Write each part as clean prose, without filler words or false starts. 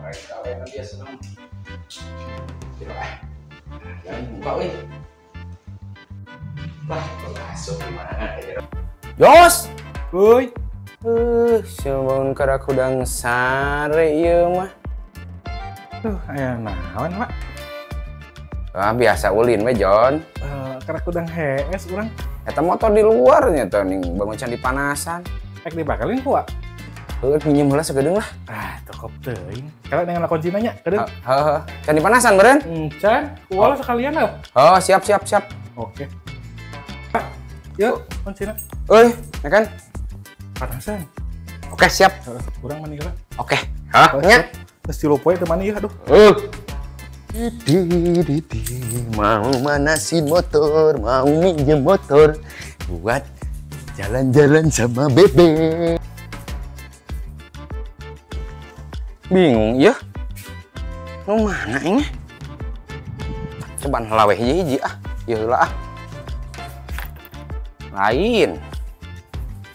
mereka yang dia senang. Jangan buka weh. Lah, masuk gimana ya? Yos, woi, semun kada kudang sare ieu mah. Aya naon, Mak? Ah, biasa ulin we, Jon. Karena kudang HS urang. Eta motor di luar nya teh ning bangun can dipanasan. Ek dibakalin ku, Wak. Pinjem heula sagedeung lah. Cokop teuing. Kalau dengan kuncina nya, kedeung. Heuh, can dipanasan beureun? Encan, ulah sekalian lah. Oh, siap. Oke. Pak, yuk kuncina. Euy, ya kan? Panasan. Oke, siap. Urang mani heula. Oke. Hah, nya. Geus tilu poe teu mani ieu, aduh. Mau manasin motor, mau minjem motor buat jalan-jalan sama bebek. Bingung ya? Nu mana ini? Coba laweh hiji ah, ya heula ah. Lain.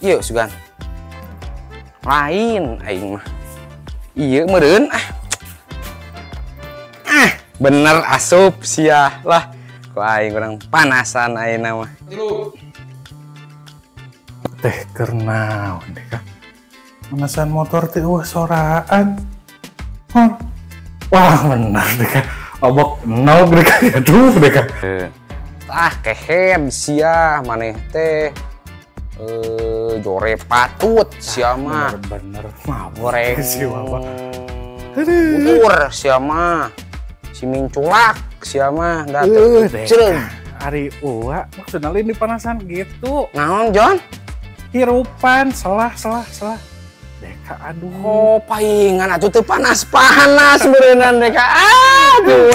Ieu sugan. Lain aing mah. Ieu meureun ah. Bener asup sia lah. Ku aing urang panasan ayeuna mah. Teh keur naon deh kah? Panasan motor teh soraan. Wah, bener deh kah. Obok nog deh kah. Aduh deh kah. Kehead sia maneh teh. Jore patut sia mah. Bener. Goreng. Si Bapak. Bubur sia mah. Si minculak sia mah dateng. Cereung. Ari uwa maksudna lain di panasan gitu. Naon, Jon? Hirupan selah. Deka aduh. Oh, paingan atuh teu panas-panas beureunan deka. Aduh.